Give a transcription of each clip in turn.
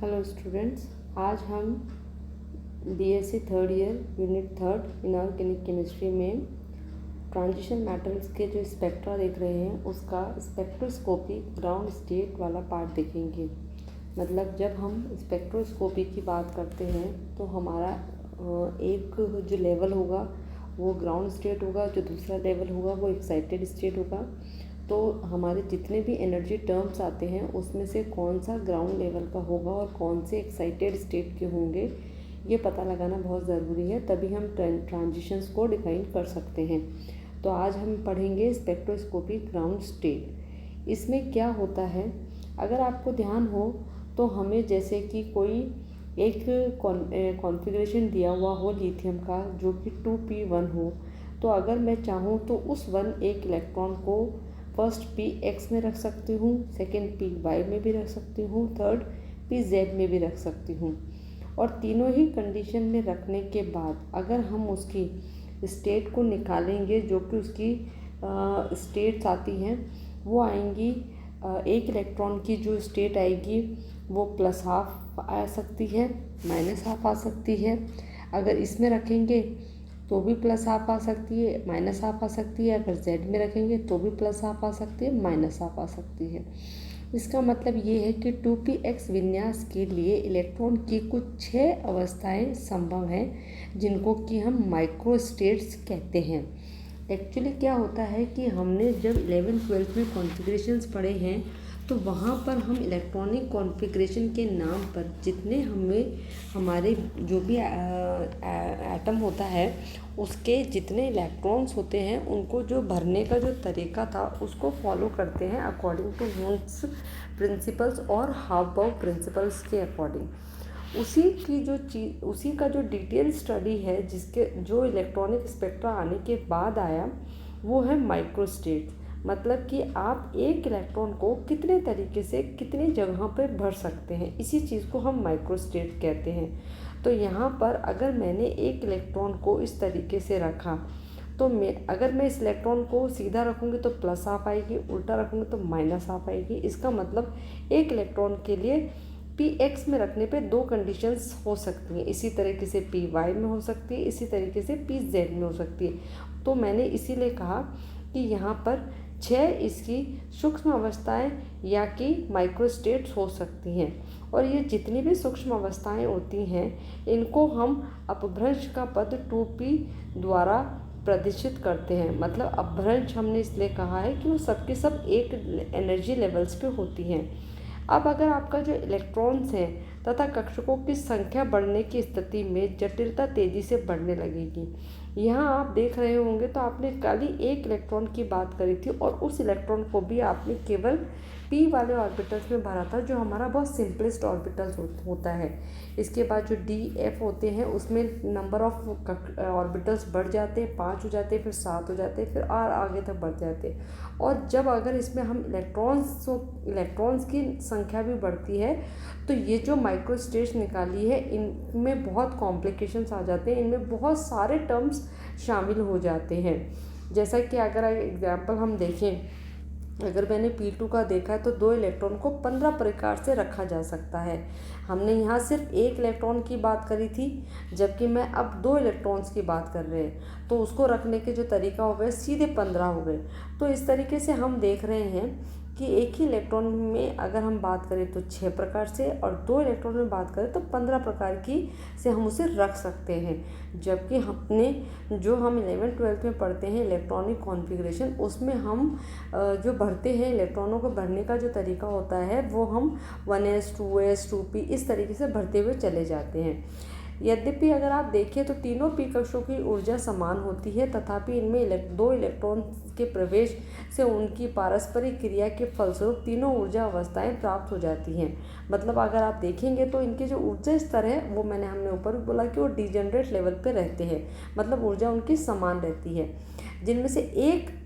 Hello students, आज हम BSc third year unit third inorganic chemistry में ट्रांजिशन मेटल्स के जो स्पेक्ट्रा देख रहे हैं उसका स्पेक्ट्रोस्कोपी ग्राउंड स्टेट वाला पार्ट देखेंगे। मतलब जब हम स्पेक्ट्रोस्कोपी की बात करते हैं तो हमारा एक जो लेवल होगा वो ग्राउंड स्टेट होगा, जो दूसरा लेवल होगा वो एक्साइटेड स्टेट होगा। तो हमारे जितने भी एनर्जी टर्म्स आते हैं उसमें से कौन सा ग्राउंड लेवल का होगा और कौन से एक्साइटेड स्टेट के होंगे, ये पता लगाना बहुत ज़रूरी है, तभी हम ट्रांजिशंस को डिफाइन कर सकते हैं। तो आज हम पढ़ेंगे स्पेक्ट्रोस्कोपी ग्राउंड स्टेट। इसमें क्या होता है, अगर आपको ध्यान हो तो हमें जैसे कि कोई एक कॉन्फ़िगरेशन दिया हुआ हो लिथियम का जो कि 2p1 हो, तो अगर मैं चाहूँ तो उस एक इलेक्ट्रॉन को फर्स्ट px में रख सकती हूँ, सेकेंड py में भी रख सकती हूँ, थर्ड pz में भी रख सकती हूँ। और तीनों ही कंडीशन में रखने के बाद अगर हम उसकी स्टेट को निकालेंगे, जो कि उसकी स्टेट्स आती हैं वो आएंगी, एक इलेक्ट्रॉन की जो स्टेट आएगी वो +½ आ सकती है, -½ आ सकती है। अगर इसमें रखेंगे तो भी +½ आ सकती है, -½ आ सकती है। अगर Z में रखेंगे तो भी +½ आ सकती है, -½ आ सकती है। इसका मतलब ये है कि 2px विन्यास के लिए इलेक्ट्रॉन की कुछ 6 अवस्थाएं संभव हैं, जिनको कि हम माइक्रो स्टेट्स कहते हैं। एक्चुअली क्या होता है कि हमने जब 11th-12th में कॉन्फ़िगरेशंस पढ़े हैं तो वहाँ पर हम इलेक्ट्रॉनिक कॉन्फ़िगरेशन के नाम पर जितने हमारे जो भी एटम होता है उसके जितने इलेक्ट्रॉन्स होते हैं उनको जो भरने का जो तरीका था उसको फॉलो करते हैं अकॉर्डिंग टू वुन्स प्रिंसिपल्स और हाफ-बाउ प्रिंसिपल्स के अकॉर्डिंग। उसी का जो डिटेल स्टडी है, जिसके जो इलेक्ट्रॉनिक स्पेक्ट्रा आने के बाद आया, वो है माइक्रोस्टेट। मतलब कि आप एक इलेक्ट्रॉन को कितने तरीके से कितनी जगह पर भर सकते हैं, इसी चीज़ को हम माइक्रोस्टेट कहते हैं। तो यहाँ पर अगर मैंने एक इलेक्ट्रॉन को इस तरीके से रखा तो अगर मैं इस इलेक्ट्रॉन को सीधा रखूँगी तो +½ आएगी, उल्टा रखूँगी तो -½ आएगी। इसका मतलब एक इलेक्ट्रॉन के लिए px में रखने पे 2 कंडीशंस हो सकती हैं, इसी तरीके से py में हो सकती है, इसी तरीके से pz में हो सकती है। तो मैंने इसीलिए कहा कि यहाँ पर 6 इसकी सूक्ष्म अवस्थाएं या कि माइक्रोस्टेट्स हो सकती हैं। और ये जितनी भी सूक्ष्म अवस्थाएं होती हैं इनको हम अपभ्रंश का पद 2p द्वारा प्रदर्शित करते हैं। मतलब अपभ्रंश हमने इसलिए कहा है कि वो सबके सब एक एनर्जी लेवल्स पे होती हैं। अब अगर आपका जो इलेक्ट्रॉन्स हैं तथा कक्षकों की संख्या बढ़ने की स्थिति में जटिलता तेज़ी से बढ़ने लगेगी। यहाँ आप देख रहे होंगे तो आपने खाली एक इलेक्ट्रॉन की बात करी थी और उस इलेक्ट्रॉन को भी आपने केवल p वाले ऑर्बिटल्स में भरा था, जो हमारा बहुत सिंपलेस्ट ऑर्बिटल्स होता है। इसके बाद जो d f होते हैं उसमें नंबर ऑफ ऑर्बिटल्स बढ़ जाते हैं, 5 हो जाते हैं, फिर 7 हो जाते हैं, फिर और आगे तक बढ़ जाते हैं। और जब अगर इसमें हम इलेक्ट्रॉन्स की संख्या भी बढ़ती है तो ये जो माइक्रोस्टेट्स निकाली है इनमें बहुत कॉम्प्लिकेशंस आ जाते हैं, इनमें बहुत सारे टर्म्स शामिल हो जाते हैं। जैसा कि अगर एग्जांपल हम देखें, अगर मैंने P2 का देखा है तो 2 इलेक्ट्रॉन को 15 प्रकार से रखा जा सकता है। हमने यहाँ सिर्फ एक इलेक्ट्रॉन की बात करी थी, जबकि मैं अब 2 इलेक्ट्रॉन्स की बात कर रहे हैं, तो उसको रखने के जो तरीका हो गए सीधे 15 हो गए। तो इस तरीके से हम देख रहे हैं कि एक ही इलेक्ट्रॉन में अगर हम बात करें तो 6 प्रकार से, और 2 इलेक्ट्रॉन में बात करें तो 15 प्रकार की से हम उसे रख सकते हैं। जबकि जो हम 11th-12th में पढ़ते हैं इलेक्ट्रॉनिक कॉन्फ़िगरेशन, उसमें हम जो भरते हैं इलेक्ट्रॉनों को भरने का जो तरीका होता है वो हम 1s 2s 2p इस तरीके से भरते हुए चले जाते हैं। यद्यपि अगर आप देखें तो तीनों p कक्षों की ऊर्जा समान होती है, तथापि इनमें 2 इलेक्ट्रॉन के प्रवेश से उनकी पारस्परिक क्रिया के फलस्वरूप तीनों ऊर्जा अवस्थाएं प्राप्त हो जाती हैं। मतलब अगर आप देखेंगे तो इनके जो ऊर्जा स्तर है वो हमने ऊपर भी बोला कि वो डिजेनरेट लेवल पे रहते हैं, मतलब ऊर्जा उनकी समान रहती है। जिनमें से एक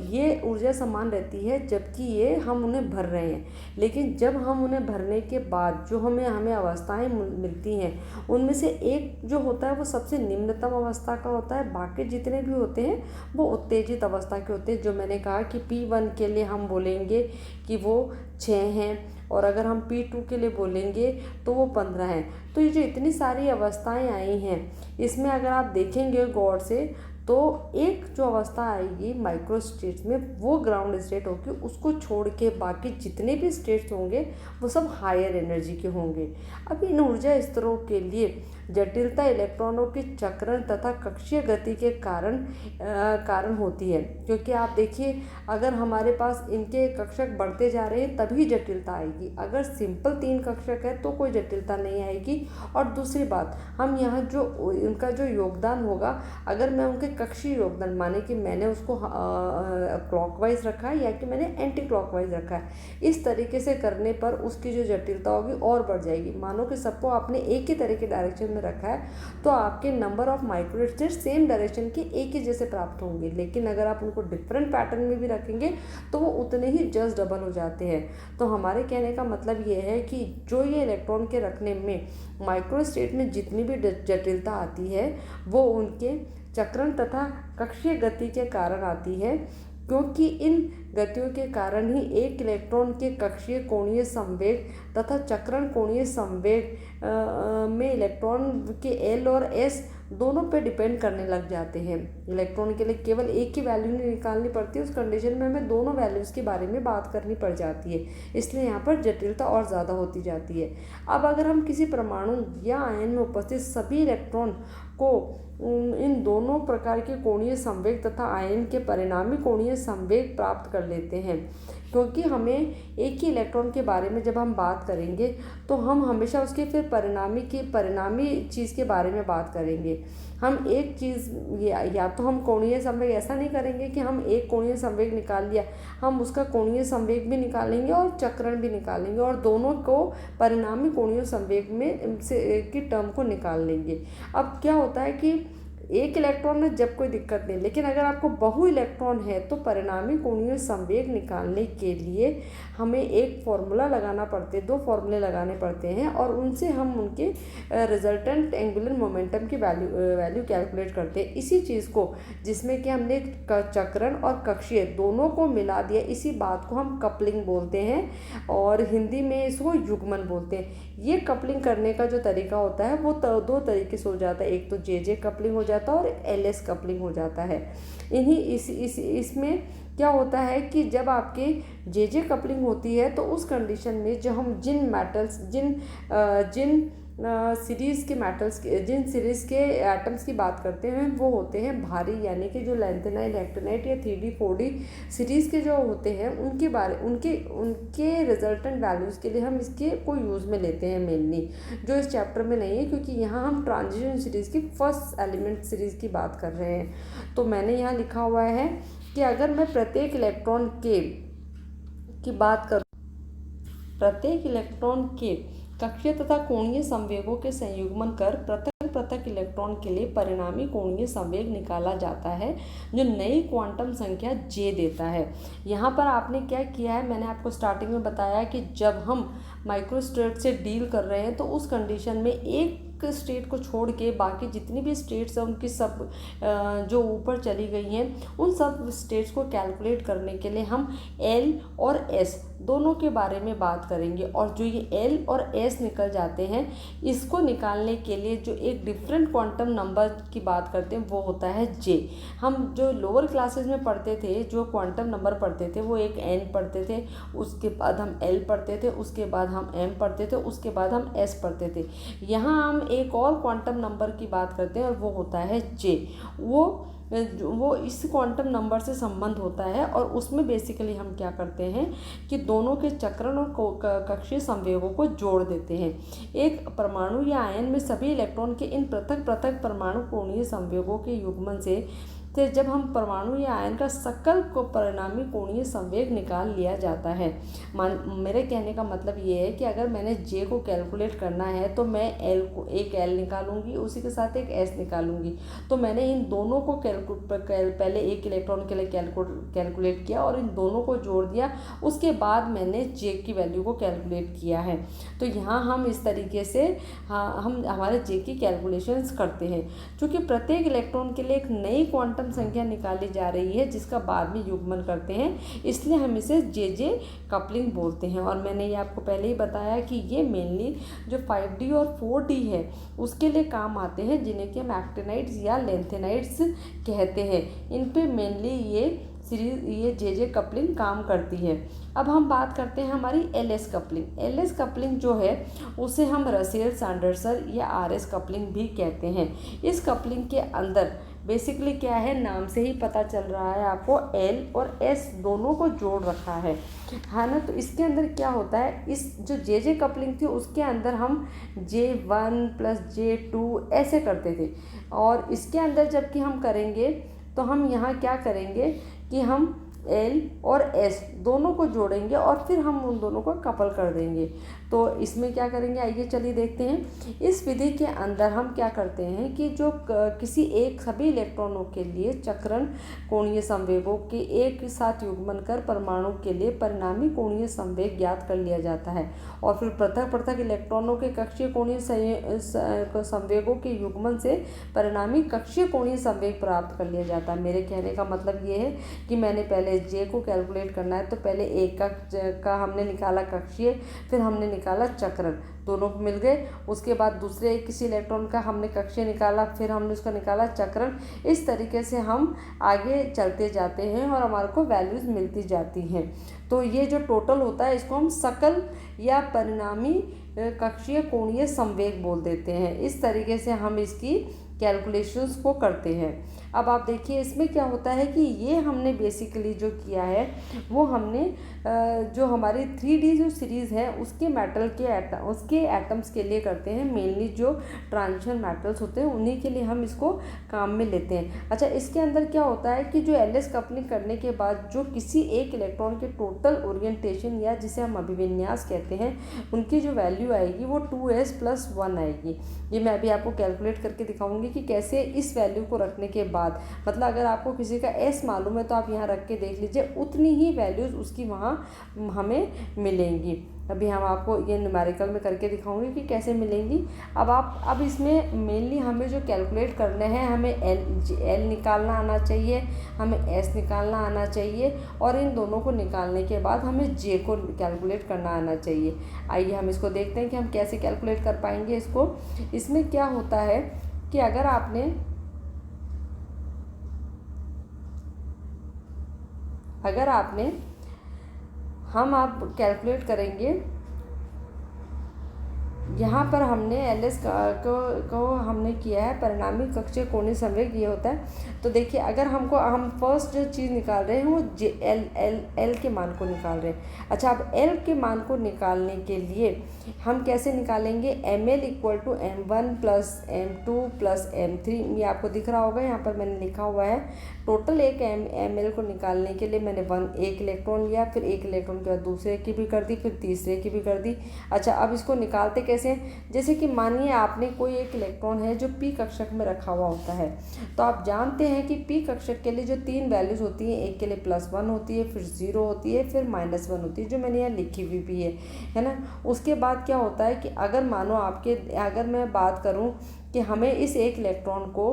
ये ऊर्जा समान रहती है जबकि ये हम उन्हें भर रहे हैं, लेकिन जब हम उन्हें भरने के बाद जो हमें अवस्थाएं मिलती हैं उनमें से एक जो होता है वो सबसे निम्नतम अवस्था का होता है, बाकी जितने भी होते हैं वो उत्तेजित अवस्था के होते हैं। जो मैंने कहा कि P1 के लिए हम बोलेंगे कि वो 6 हैं, और अगर हम P2 के लिए बोलेंगे तो वो 15 है। तो ये जो इतनी सारी अवस्थाएं आई हैं, इसमें अगर आप देखेंगे गौर से तो एक जो अवस्था आएगी माइक्रो स्टेट्स में वो ग्राउंड स्टेट होगी, उसको छोड़ के बाकी जितने भी स्टेट्स होंगे वो सब हायर एनर्जी के होंगे। अब इन ऊर्जा स्तरों के लिए जटिलता इलेक्ट्रॉनों के चक्रण तथा कक्षीय गति के कारण होती है, क्योंकि आप देखिए अगर हमारे पास इनके कक्षक बढ़ते जा रहे हैं तभी जटिलता आएगी, अगर सिंपल 3 कक्षक है तो कोई जटिलता नहीं आएगी। और दूसरी बात, हम यहाँ जो उनका जो योगदान होगा, अगर मैं उनके कक्षीय योगदान माने कि मैंने उसको क्लॉकवाइज रखा है या कि मैंने एंटी क्लॉकवाइज रखा है, इस तरीके से करने पर उसकी जो जटिलता होगी और बढ़ जाएगी। मानो कि सबको आपने एक ही तरह के डायरेक्शन में रखा है तो आपके number of micro state same direction के एक ही जैसे प्राप्त होंगे, लेकिन अगर आप उनको डिफरेंट पैटर्न में भी रखेंगे तो वो उतने ही जस्ट डबल हो जाते हैं। तो हमारे कहने का मतलब ये है कि जो ये इलेक्ट्रॉन के रखने में माइक्रो स्टेट में जितनी भी जटिलता आती है वो उनके चक्रण तथा कक्षीय गति के कारण आती है, क्योंकि इन गतियों के कारण ही एक इलेक्ट्रॉन के कक्षीय कोणीय संवेग तथा चक्रण कोणीय संवेग में इलेक्ट्रॉन के एल और एस दोनों पे डिपेंड करने लग जाते हैं। इलेक्ट्रॉन के लिए केवल एक ही वैल्यू नहीं निकालनी पड़ती, उस कंडीशन में हमें दोनों वैल्यूज़ के बारे में बात करनी पड़ जाती है, इसलिए यहाँ पर जटिलता और ज़्यादा होती जाती है। अब अगर हम किसी परमाणु या आयन में उपस्थित सभी इलेक्ट्रॉन को इन दोनों प्रकार के कोणीय संवेग तथा आयन के परिणामी कोणीय संवेग प्राप्त कर लेते हैं, क्योंकि हमें एक ही इलेक्ट्रॉन के बारे में जब हम बात करेंगे तो हम हमेशा उसके फिर परिणामी चीज़ के बारे में बात करेंगे। हम एक चीज़ या तो हम कोणीय संवेग ऐसा नहीं करेंगे कि हम एक कोणीय संवेग निकाल लिया, हम उसका कोणीय संवेग भी निकालेंगे और चक्रण भी निकालेंगे और दोनों को परिणामी कोणीय संवेग में से की टर्म को निकाल लेंगे। अब क्या होता है कि एक इलेक्ट्रॉन में जब कोई दिक्कत नहीं, लेकिन अगर आपको बहु इलेक्ट्रॉन है तो परिणामी कोणीय संवेग निकालने के लिए हमें एक फॉर्मूला लगाना पड़ते, 2 फॉर्मूले लगाने पड़ते हैं और उनसे हम उनके रिजल्टेंट एंगुलर मोमेंटम की वैल्यू कैलकुलेट करते हैं। इसी चीज़ को जिसमें कि हमने चक्रण और कक्षीय दोनों को मिला दिया, इसी बात को हम कपलिंग बोलते हैं और हिंदी में इसको युग्मन बोलते हैं। ये कपलिंग करने का जो तरीका होता है वो 2 तरीके से हो जाता है, एक तो जे कपलिंग हो जाता है और LS कपलिंग हो जाता है। इसमें क्या होता है कि जब आपके जे कपलिंग होती है तो उस कंडीशन में जो हम जिन मेटल्स जिन सीरीज़ के मेटल्स जिन सीरीज़ के एटम्स की बात करते हैं वो होते हैं भारी, यानी कि जो लैंथेनाइट, एक्टिनाइट या 3D 4D सीरीज़ के जो होते हैं उनके रिजल्टेंट वैल्यूज़ के लिए हम इसके को यूज़ में लेते हैं मेनली, जो इस चैप्टर में नहीं है क्योंकि यहाँ हम ट्रांजिशन सीरीज़ की फर्स्ट एलिमेंट सीरीज़ की बात कर रहे हैं। तो मैंने यहाँ लिखा हुआ है कि अगर मैं प्रत्येक इलेक्ट्रॉन की बात करूँ, प्रत्येक इलेक्ट्रॉन के कक्षीय तथा कोणीय संवेगों के संयुग्मन कर पृथक इलेक्ट्रॉन के लिए परिणामी कोणीय संवेग निकाला जाता है, जो नई क्वांटम संख्या J देता है। यहाँ पर आपने क्या किया है, मैंने आपको स्टार्टिंग में बताया कि जब हम माइक्रोस्टेट से डील कर रहे हैं तो उस कंडीशन में एक स्टेट को छोड़ के बाकी जितनी भी स्टेट्स हैं उनकी सब जो ऊपर चली गई हैं उन सब स्टेट्स को कैलकुलेट करने के लिए हम L और S दोनों के बारे में बात करेंगे। और जो ये L और S निकल जाते हैं, इसको निकालने के लिए जो एक डिफरेंट क्वांटम नंबर की बात करते हैं वो होता है J। हम जो लोअर क्लासेस में पढ़ते थे, जो क्वांटम नंबर पढ़ते थे वो एक N पढ़ते थे, उसके बाद हम L पढ़ते थे, उसके बाद हम M पढ़ते थे, उसके बाद हम S पढ़ते थे। यहाँ हम एक और क्वांटम नंबर की बात करते हैं और वो होता है J। वो इस क्वांटम नंबर से संबंध होता है और उसमें बेसिकली हम क्या करते हैं कि दोनों के चक्रण और कक्षीय संवेगों को जोड़ देते हैं। एक परमाणु या आयन में सभी इलेक्ट्रॉन के इन पृथक परमाणु कोणीय संवेगों के युग्मन से जब हम परमाणु या आयन का सकल को परिणामी कोणीय संवेग निकाल लिया जाता है। मेरे कहने का मतलब ये है कि अगर मैंने J को कैलकुलेट करना है तो मैं एक L निकालूंगी, उसी के साथ एक S निकालूंगी। तो मैंने इन दोनों को पहले एक इलेक्ट्रॉन के लिए कैलकुलेट किया और इन दोनों को जोड़ दिया, उसके बाद मैंने J की वैल्यू को कैलकुलेट किया है। तो यहाँ हम इस तरीके से हम हमारे J की कैलकुलेशंस करते हैं। चूँकि प्रत्येक इलेक्ट्रॉन के लिए एक नई क्वांटम क्वांटम संख्या निकाली जा रही है जिसका बाद में युग्मन करते हैं, इसलिए हम इसे जे कपलिंग बोलते हैं। और मैंने ये आपको पहले ही बताया कि ये मेनली जो 5D और 4D है उसके लिए काम आते हैं, जिन्हें कि हम एक्टिनाइड्स या लेंथेनाइड्स कहते हैं। इन पे मेनली ये सीरीज ये जे कपलिंग काम करती है। अब हम बात करते हैं हमारी LS कपलिंग। LS कपलिंग जो है उसे हम रसेल सैंडर्सर या RS कपलिंग भी कहते हैं। इस कपलिंग के अंदर बेसिकली क्या है, नाम से ही पता चल रहा है आपको, L और S दोनों को जोड़ रखा है ना। तो इसके अंदर क्या होता है, इस जो जे कपलिंग थी उसके अंदर हम J1 + J2 ऐसे करते थे, और इसके अंदर जबकि हम करेंगे तो हम यहाँ क्या करेंगे कि हम L और S दोनों को जोड़ेंगे और फिर हम उन दोनों को कपल कर देंगे। तो इसमें क्या करेंगे, आइए चलिए देखते हैं। इस विधि के अंदर हम क्या करते हैं कि जो किसी एक सभी इलेक्ट्रॉनों के लिए चक्रण कोणीय संवेगों के एक साथ युग्मन कर परमाणु के लिए परिणामी कोणीय संवेग ज्ञात कर लिया जाता है, और फिर पृथक पृथक इलेक्ट्रॉनों के कक्षीय कोणीय संवेगों के युग्मन से परिणामी कक्षीय कोणीय संवेग प्राप्त कर लिया जाता है। मेरे कहने का मतलब ये है कि मैंने पहले जे को कैलकुलेट करना है, तो पहले एक का हमने निकाला कक्षीय, फिर हमने निकाला चक्रण, दोनों मिल गए। उसके बाद दूसरे किसी इलेक्ट्रॉन का हमने कक्षीय निकाला, फिर हमने उसका निकाला चक्रण। इस तरीके से हम आगे चलते जाते हैं और हमारे को वैल्यूज़ मिलती जाती हैं। तो ये जो टोटल होता है इसको हम सकल या परिणामी कक्षीय कोणीय संवेग बोल देते हैं। इस तरीके से हम इसकी कैलकुलेशंस को करते हैं। अब आप देखिए इसमें क्या होता है कि ये हमने बेसिकली जो किया है वो हमने जो हमारी 3D जो सीरीज़ है उसके मेटल के उसके एटम्स के लिए करते हैं। मेनली जो ट्रांजिशन मेटल्स होते हैं उन्हीं के लिए हम इसको काम में लेते हैं। अच्छा, इसके अंदर क्या होता है कि जो LS कपलिंग करने के बाद जो किसी एक इलेक्ट्रॉन के टोटल ओरिएंटेशन या जिसे हम अभिविन्यास कहते हैं उनकी जो वैल्यू आएगी वो 2s+1 आएगी। ये मैं अभी आपको कैलकुलेट करके दिखाऊंगी कि कैसे इस वैल्यू को रखने के बाद, मतलब अगर आपको किसी का S मालूम है तो आप यहाँ रख के देख लीजिए, उतनी ही वैल्यूज़ उसकी वहाँ हमें मिलेंगी। अभी हम आपको ये न्यूमेरिकल में करके दिखाऊंगी कि कैसे मिलेंगी। अब इसमें मेनली हमें जो कैलकुलेट करने हैं, हमें L निकालना आना चाहिए, हमें S निकालना आना चाहिए, और इन दोनों को निकालने के बाद हमें J को कैलकुलेट करना आना चाहिए। आइए हम इसको देखते हैं कि हम कैसे कैलकुलेट कर पाएंगे इसको। इसमें क्या होता है कि अगर आपने हम आप कैलकुलेट करेंगे, यहाँ पर हमने LS को हमने किया है परिणामी कक्षीय कोणीय संवेग, ये होता है। तो देखिए अगर हम फर्स्ट जो चीज़ निकाल रहे हैं वो L के मान को निकाल रहे हैं। अच्छा, अब L के मान को निकालने के लिए हम कैसे निकालेंगे, ML = M1 + M2 + M3। ये आपको दिख रहा होगा, यहाँ पर मैंने लिखा हुआ है। टोटल एक ML को निकालने के लिए मैंने एक इलेक्ट्रॉन लिया, फिर एक इलेक्ट्रॉन के बाद दूसरे की भी कर दी, फिर तीसरे की भी कर दी। अच्छा, अब इसको निकालते कैसे, जैसे कि मानिए आपने कोई एक इलेक्ट्रॉन है जो P कक्षक में रखा हुआ होता है, तो आप जानते हैं कि P कक्षक के लिए जो 3 वैल्यूज़ होती हैं, एक के लिए +1 होती है, फिर 0 होती है, फिर -1 होती है, जो मैंने यहाँ लिखी हुई भी है ना। उसके बाद क्या होता है कि अगर मानो अगर मैं बात करूँ कि हमें इस एक इलेक्ट्रॉन को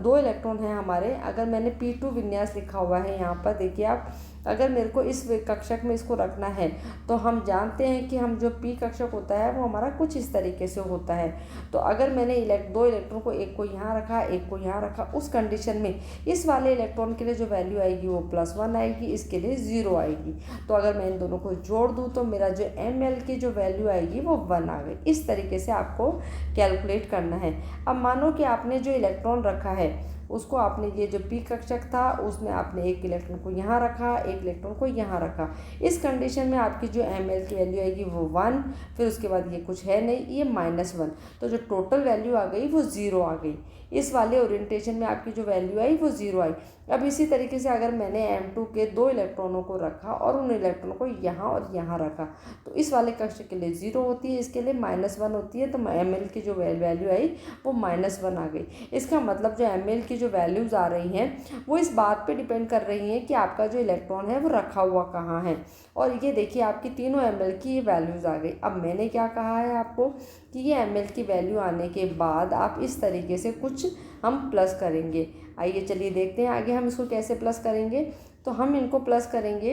2 इलेक्ट्रॉन हैं हमारे, अगर मैंने P2 विन्यास लिखा हुआ है यहाँ पर देखिए आप, अगर मेरे को इस कक्षक में इसको रखना है तो हम जानते हैं कि हम जो P कक्षक होता है वो हमारा कुछ इस तरीके से होता है। तो अगर मैंने 2 इलेक्ट्रॉन को, एक को यहाँ रखा, एक को यहाँ रखा, उस कंडीशन में इस वाले इलेक्ट्रॉन के लिए जो वैल्यू आएगी वो +1 आएगी, इसके लिए 0 आएगी। तो अगर मैं इन दोनों को जोड़ दूँ तो मेरा जो ML की जो वैल्यू आएगी वो 1 आ गई। इस तरीके से आपको कैलकुलेट करना है। अब मानो कि आपने जो इलेक्ट्रॉन रखा है उसको आपने, ये जो P कक्षक था उसमें आपने एक इलेक्ट्रॉन को यहाँ रखा, एक इलेक्ट्रॉन को यहाँ रखा। इस कंडीशन में आपकी जो ML की वैल्यू आएगी वो 1, फिर उसके बाद ये कुछ है नहीं, ये -1, तो जो टोटल वैल्यू आ गई वो 0 आ गई। इस वाले ओरिएंटेशन में आपकी जो वैल्यू आई वो 0 आई। अब इसी तरीके से अगर मैंने M2 के 2 इलेक्ट्रॉनों को रखा और उन इलेक्ट्रॉनों को यहाँ और यहाँ रखा, तो इस वाले कक्षक के लिए 0 होती है, इसके लिए -1 होती है, तो ML की जो वैल्यू आई वो -1 आ गई। इसका मतलब जो ML की जो वैल्यूज़ आ रही हैं वो इस बात पे डिपेंड कर रही हैं कि आपका जो इलेक्ट्रॉन है वो रखा हुआ कहाँ है। और ये देखिए आपकी तीनों ML की ये वैल्यूज़ आ गई। अब मैंने क्या कहा है आपको कि ये ML की वैल्यू आने के बाद आप इस तरीके से कुछ हम प्लस करेंगे। आइए चलिए देखते हैं आगे हम इसको कैसे प्लस करेंगे। तो हम इनको प्लस करेंगे,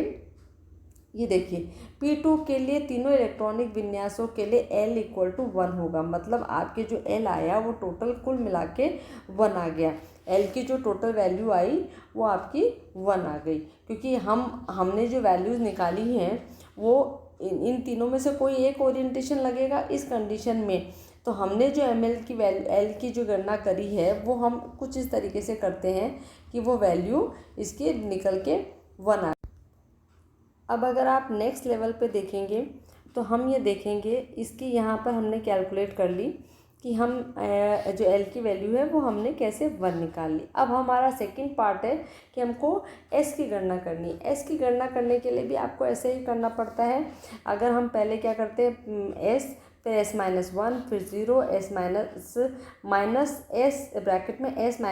ये देखिए P2 के लिए तीनों इलेक्ट्रॉनिक विन्यासों के लिए L = 1 होगा। मतलब आपके जो L आया वो टोटल कुल मिला के 1 आ गया। L की जो टोटल वैल्यू आई वो आपकी 1 आ गई, क्योंकि हमने जो वैल्यूज़ निकाली हैं वो इन तीनों में से कोई एक ओरिएंटेशन लगेगा इस कंडीशन में। तो हमने जो L की जो गणना करी है वो हम कुछ इस तरीके से करते हैं कि वो वैल्यू इसकी निकल के 1 आ। अब अगर आप नेक्स्ट लेवल पे देखेंगे तो हम ये देखेंगे, इसकी यहाँ पर हमने कैलकुलेट कर ली कि हम जो L की वैल्यू है वो हमने कैसे 1 निकाल ली। अब हमारा सेकंड पार्ट है कि हमको S की गणना करनी है। S की गणना करने के लिए भी आपको ऐसे ही करना पड़ता है। अगर हम पहले क्या करते हैं, S फिर S-1 फिर 0 S ब्रैकेट में S-1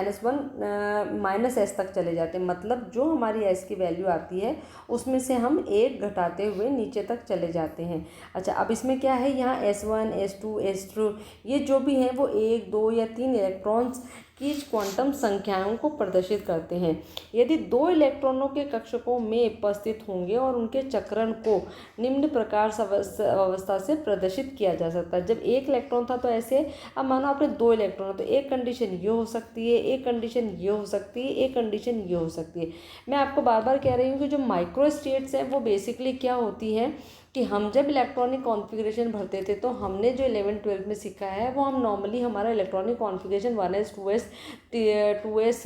-S तक चले जाते हैं। मतलब जो हमारी S की वैल्यू आती है उसमें से हम 1 घटाते हुए नीचे तक चले जाते हैं। अच्छा, अब इसमें क्या है, यहाँ S1 S2 S2 ये जो भी हैं वो 1 2 या 3 इलेक्ट्रॉन्स की क्वांटम संख्याओं को प्रदर्शित करते हैं। यदि 2 इलेक्ट्रॉनों के कक्षकों में उपस्थित होंगे और उनके चक्रण को निम्न प्रकार अवस्था से प्रदर्शित किया जा सकता है। जब एक इलेक्ट्रॉन था तो ऐसे, अब मानो आपने 2 इलेक्ट्रॉन, तो एक कंडीशन ये हो सकती है, एक कंडीशन ये हो सकती है, एक कंडीशन ये हो सकती है। मैं आपको बार बार कह रही हूँ कि जो माइक्रो स्टेट्स हैं वो बेसिकली क्या होती है कि हम जब इलेक्ट्रॉनिक कॉन्फ़िगरेशन भरते थे तो हमने जो 11-12 में सीखा है वो हम नॉर्मली हमारा electronic configuration 1s 2s 2s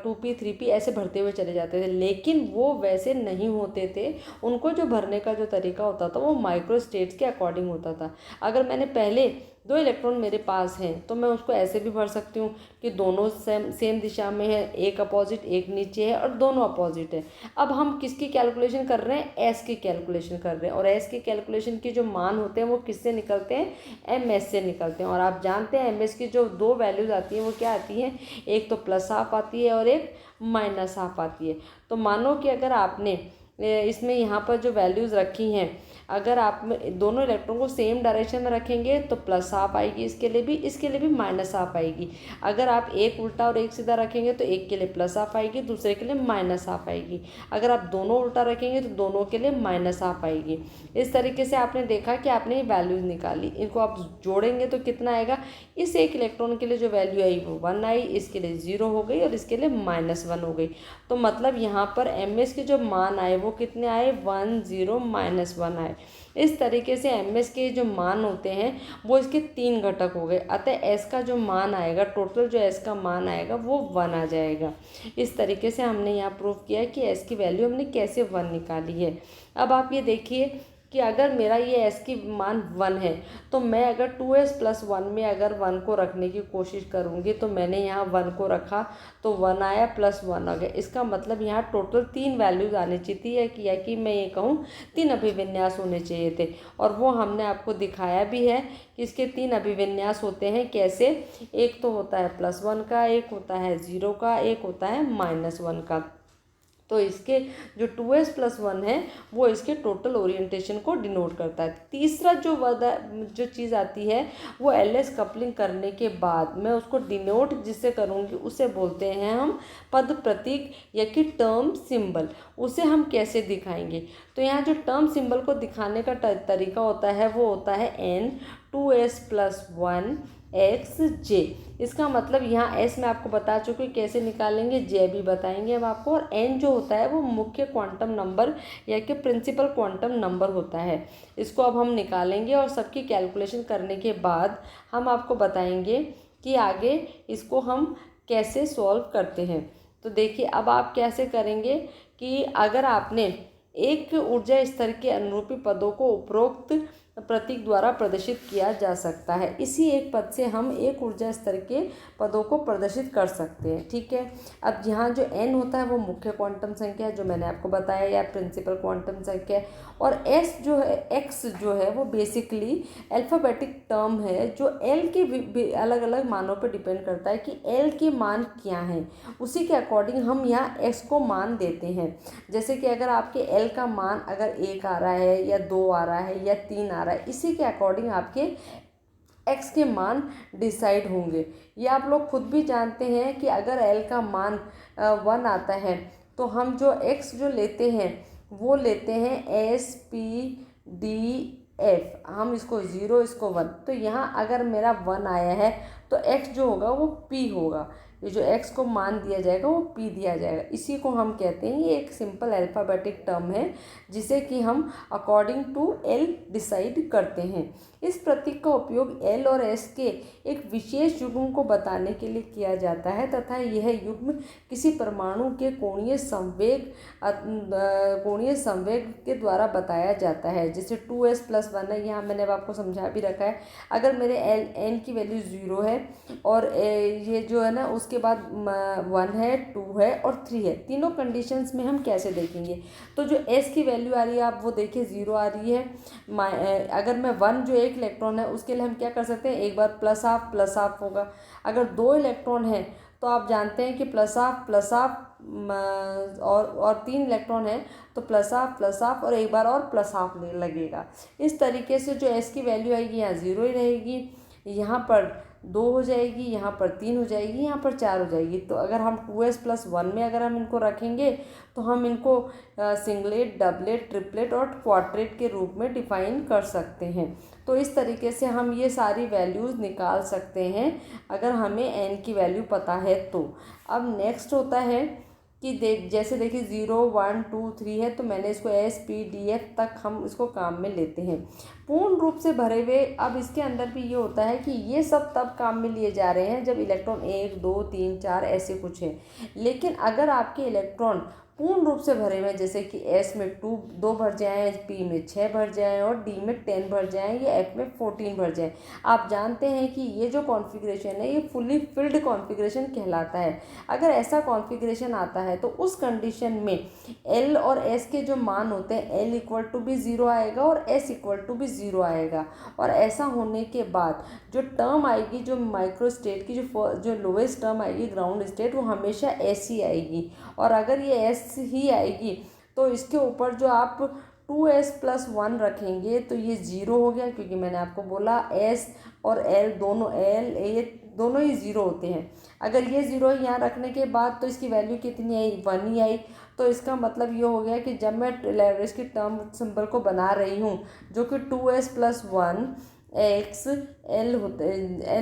2p 3p ऐसे भरते हुए चले जाते थे, लेकिन वो वैसे नहीं होते थे। उनको जो भरने का जो तरीका होता था वो माइक्रो स्टेट्स के अकॉर्डिंग होता था। अगर मैंने पहले 2 इलेक्ट्रॉन मेरे पास हैं तो मैं उसको ऐसे भी भर सकती हूँ कि दोनों सेम दिशा में है, एक अपोजिट एक नीचे है और दोनों अपोजिट है। अब हम किसकी कैलकुलेशन कर रहे हैं, एस की कैलकुलेशन कर रहे हैं, और एस की कैलकुलेशन के जो मान होते हैं वो किससे निकलते हैं, एम एस से निकलते हैं। और आप जानते हैं एम एस की जो 2 वैल्यूज़ आती हैं वो क्या आती हैं, एक तो +½ आती है और एक -½ आती है। तो मानो कि अगर आपने इसमें यहाँ पर जो वैल्यूज़ रखी हैं, अगर आप दोनों इलेक्ट्रॉन को सेम डायरेक्शन में रखेंगे तो +½ आएगी, इसके लिए भी -½ आएगी। अगर आप एक उल्टा और एक सीधा रखेंगे तो एक के लिए +½ आएगी, दूसरे के लिए -½ आएगी। अगर आप दोनों उल्टा रखेंगे तो दोनों के लिए -½ आएगी। इस तरीके से आपने देखा कि आपने ये वैल्यूज़ निकाली, इनको आप जोड़ेंगे तो कितना आएगा, इस एक इलेक्ट्रॉन के लिए जो वैल्यू आई वो 1 आई, इसके लिए 0 हो गई और इसके लिए -1 हो गई। तो मतलब यहाँ पर एम एस के जो मान आए वो कितने आए, 1 0 -1 आए। इस तरीके से एम एस के जो मान होते हैं वो इसके 3 घटक हो गए। अतः एस का जो मान आएगा, टोटल जो एस का मान आएगा वो 1 आ जाएगा। इस तरीके से हमने यहाँ प्रूव किया है कि एस की वैल्यू हमने कैसे 1 निकाली है। अब आप ये देखिए कि अगर मेरा ये एस की मान 1 है तो मैं अगर 2s + 1 में अगर 1 को रखने की कोशिश करूँगी तो मैंने यहाँ 1 को रखा तो 1 आया +1 आ गया। इसका मतलब यहाँ टोटल 3 वैल्यूज़ आनी चाहिए थी, या कि मैं ये कहूँ 3 अभिविन्यास होने चाहिए थे। और वो हमने आपको दिखाया भी है कि इसके 3 अभिविन्यास होते हैं कैसे। एक तो होता है +1 का, एक होता है 0 का, एक होता है -1 का। तो इसके जो 2s + 1 है वो इसके टोटल ओरिएंटेशन को डिनोट करता है। तीसरा जो चीज़ आती है वो ls कपलिंग करने के बाद मैं उसको डिनोट जिससे करूँगी उसे बोलते हैं हम पद प्रतीक या कि टर्म सिंबल। उसे हम कैसे दिखाएंगे, तो यहाँ जो टर्म सिंबल को दिखाने का तरीका होता है वो होता है n 2s + 1 xj। इसका मतलब यहाँ s मैं आपको बता चुकी कैसे निकालेंगे, j भी बताएंगे हम आपको। और n जो होता है वो मुख्य क्वांटम नंबर या कि प्रिंसिपल क्वांटम नंबर होता है। इसको अब हम निकालेंगे और सबकी कैलकुलेशन करने के बाद हम आपको बताएंगे कि आगे इसको हम कैसे सॉल्व करते हैं। तो देखिए अब आप कैसे करेंगे कि अगर आपने एक ऊर्जा स्तर के अनुरूपी पदों को उपरोक्त प्रतीक द्वारा प्रदर्शित किया जा सकता है। इसी एक पद से हम एक ऊर्जा स्तर के पदों को प्रदर्शित कर सकते हैं, ठीक है। अब यहाँ जो n होता है वो मुख्य क्वांटम संख्या है जो मैंने आपको बताया, या प्रिंसिपल क्वांटम संख्या है। और s जो है, x जो है वो बेसिकली अल्फ़ाबेटिक टर्म है जो l के अलग अलग मानों पर डिपेंड करता है कि l के मान क्या हैं। उसी के अकॉर्डिंग हम यहाँ x को मान देते हैं। जैसे कि अगर आपके l का मान अगर 1 आ रहा है या 2 आ रहा है या 3 आ रहा है, इसी के अकॉर्डिंग आपके एक्स के मान डिसाइड होंगे। ये आप लोग खुद भी जानते हैं कि अगर एल का मान 1 आता है तो हम जो एक्स जो लेते हैं वो लेते हैं एस पी डी एफ, हम इसको 0 इसको 1। तो यहाँ अगर मेरा 1 आया है तो एक्स जो होगा वो पी होगा, ये जो एक्स को मान दिया जाएगा वो पी दिया जाएगा। इसी को हम कहते हैं, ये एक सिंपल अल्फ़ाबेटिक टर्म है जिसे कि हम अकॉर्डिंग टू एल डिसाइड करते हैं। इस प्रतीक का उपयोग एल और एस के एक विशेष युग्म को बताने के लिए किया जाता है तथा यह युग्म किसी परमाणु के कोणीय संवेग के द्वारा बताया जाता है। जैसे 2s+1 है, यहाँ मैंने अब आपको समझा भी रखा है। अगर मेरे एन की वैल्यू 0 है और ये जो है ना उसके बाद 1 है, 2 है और 3 है, तीनों कंडीशंस में हम कैसे देखेंगे। तो जो एस की वैल्यू आ रही है आप वो देखिए 0 आ रही है। अगर मैं 1 जो एक इलेक्ट्रॉन है उसके लिए हम क्या कर सकते हैं, एक बार प्लस हाफ होगा। अगर 2 इलेक्ट्रॉन है तो आप जानते हैं कि प्लस हाफ और 3 इलेक्ट्रॉन है तो प्लस हाफ और एक बार और प्लस हाफ लगेगा। इस तरीके से जो एस की वैल्यू आएगी यहाँ 0 ही रहेगी, यहाँ पर 2 हो जाएगी, यहाँ पर 3 हो जाएगी, यहाँ पर 4 हो जाएगी। तो अगर हम 2s+1 में अगर हम इनको रखेंगे तो हम इनको सिंगलेट, डबलेट, ट्रिपलेट और क्वाड्रेट के रूप में डिफाइन कर सकते हैं। तो इस तरीके से हम ये सारी वैल्यूज़ निकाल सकते हैं अगर हमें n की वैल्यू पता है तो। अब नेक्स्ट होता है कि जैसे देखिए 0, 1, 2, 3 है तो मैंने इसको एस पी डी एफ तक हम इसको काम में लेते हैं पूर्ण रूप से भरे हुए। अब इसके अंदर भी ये होता है कि ये सब तब काम में लिए जा रहे हैं जब इलेक्ट्रॉन 1, 2, 3, 4 ऐसे कुछ है। लेकिन अगर आपके इलेक्ट्रॉन पूर्ण रूप से भरे हुए हैं, जैसे कि एस में 2 भर जाएँ, पी में 6 भर जाएँ और डी में 10 भर जाएँ या एफ में 14 भर जाएँ, आप जानते हैं कि ये जो कॉन्फ़िगरेशन है ये फुली फिल्ड कॉन्फ़िगरेशन कहलाता है। अगर ऐसा कॉन्फ़िगरेशन आता है तो उस कंडीशन में एल और एस के जो मान होते हैं एल इक्वल टू भी 0 आएगा और एस इक्वल टू भी 0 आएगा। और ऐसा होने के बाद जो टर्म आएगी, जो माइक्रो स्टेट की जो लोएस्ट टर्म आएगी ग्राउंड स्टेट, वो हमेशा एस ही आएगी। और अगर ये एस ही आएगी तो इसके ऊपर जो आप 2s+1 रखेंगे तो ये 0 हो गया, क्योंकि मैंने आपको बोला एस और एल दोनों ही 0 होते हैं। अगर ये 0 यहाँ रखने के बाद तो इसकी वैल्यू कितनी आई, 1 ही आई। तो इसका मतलब ये हो गया कि जब मैं इसकी टर्म सिंबल को बना रही हूँ जो कि 2s+1 एक्स एल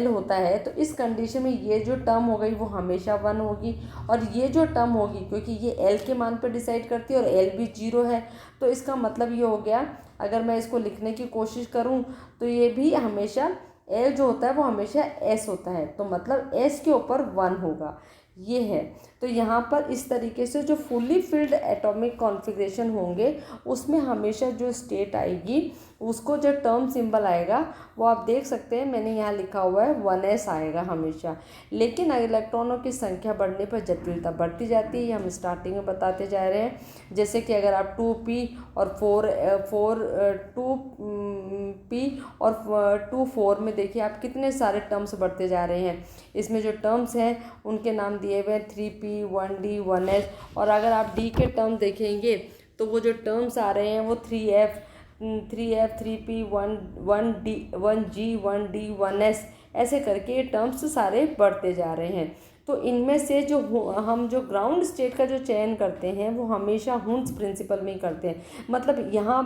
होता है, तो इस कंडीशन में ये जो टर्म हो गई वो हमेशा 1 होगी। और ये जो टर्म होगी, क्योंकि ये एल के मान पर डिसाइड करती है और एल भी 0 है, तो इसका मतलब ये हो गया अगर मैं इसको लिखने की कोशिश करूँ तो ये भी हमेशा एल जो होता है वो हमेशा एस होता है, तो मतलब एस के ऊपर 1 होगा, ये है। तो यहाँ पर इस तरीके से जो फुली फिल्ड एटॉमिक कॉन्फ़िगरेशन होंगे उसमें हमेशा जो स्टेट आएगी उसको जो टर्म सिंबल आएगा वो आप देख सकते हैं, मैंने यहाँ लिखा हुआ है 1s आएगा हमेशा। लेकिन इलेक्ट्रॉनों की संख्या बढ़ने पर जटिलता बढ़ती जाती है, ये हम स्टार्टिंग में बताते जा रहे हैं। जैसे कि अगर आप 2p और 2p और 2 4 में देखिए आप कितने सारे टर्म्स बढ़ते जा रहे हैं। इसमें जो टर्म्स हैं उनके नाम दिए हुए हैं 3p, 1d, 1s। और अगर आप d के टर्म देखेंगे तो वो जो टर्म्स आ रहे हैं वो 3f, 3p, 1d, 1g, 1d, 1s ऐसे करके ये टर्म्स सारे बढ़ते जा रहे हैं। तो इनमें से जो हम जो ग्राउंड स्टेट का जो चयन करते हैं वो हमेशा हुंस प्रिंसिपल में ही करते हैं। मतलब यहाँ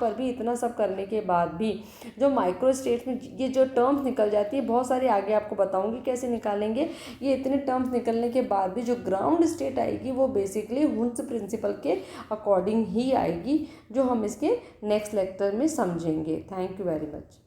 पर भी इतना सब करने के बाद भी जो माइक्रो स्टेट में ये जो टर्म्स निकल जाती है, बहुत सारे आगे आपको बताऊंगी कैसे निकालेंगे, ये इतने टर्म्स निकलने के बाद भी जो ग्राउंड स्टेट आएगी वो बेसिकली हुंस प्रिंसिपल के अकॉर्डिंग ही आएगी, जो हम इसके नेक्स्ट लेक्चर में समझेंगे। Thank you very much.